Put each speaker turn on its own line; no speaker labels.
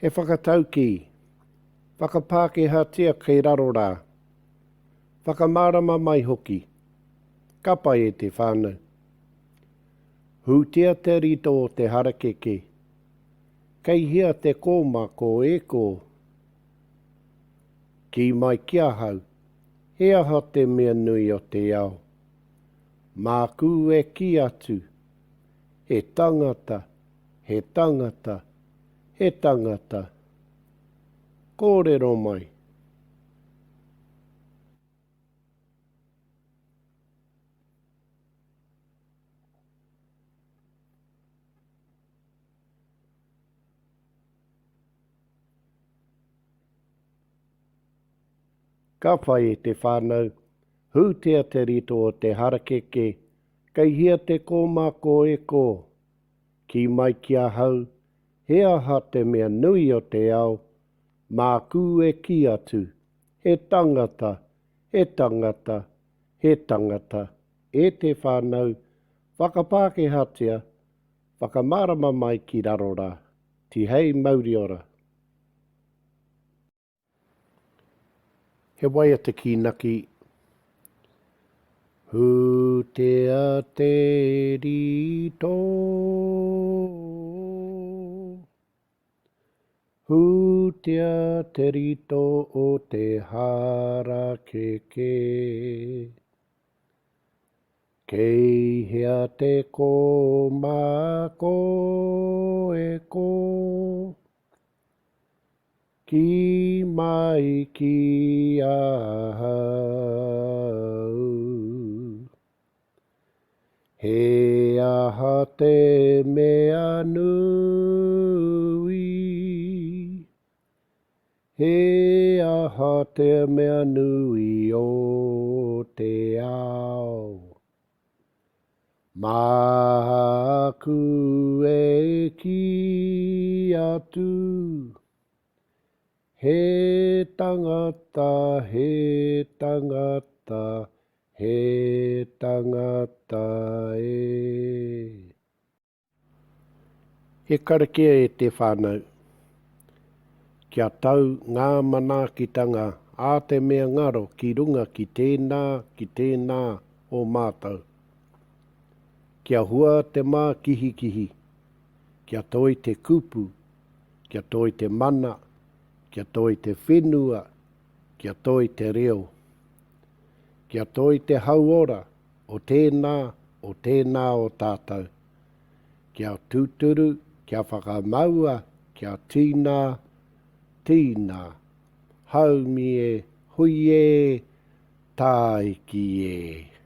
He whakatau ki, whakapākehatia kei raro rā, whakamārama mai hoki, kapa e te whānau. Hūtia te rito o te harakeke, kei hia te kōma ko e kō. Ki mai kia hau, he aha te mea nui o te ao. Mā kū e ki atu, he tangata, he tangata, he tangata. Kōrero mai. Ka whai e te whānau, hūtea te rito o te harakeke, kei hia te kōma ko e kō. Ki mai kia hau, he aha te mea nui o te ao, mā kū e ki atu, he tangata, he tangata, he tangata, e te whānau, whakapākehatia, whakamārama mai ki raro rā, ti hei mauri ora. He waia te kinaki. Hūtea te rito. Hūtea te rito o te harakeke. Kei hea te kōma ko e kō. Ki mai ki ahau. He aha te mea nui. He aha te mea nui o te ao. Mā ku e ki atu. He tangata, he tangata, he tangata e. He karakia e te whānau. Kia tau ngā manaakitanga a te mea ngaro ki runga ki tēnā o mātau. Kia hua te mā kihi. Kia toi te kupu, kia toi te mana, kia toi te whenua, kia toi te reo. Kia toi te hauora o tēnā o tātou. Kia tūturu, kia whakamaua, kia tīnā, haumi e, hui e, tāiki e.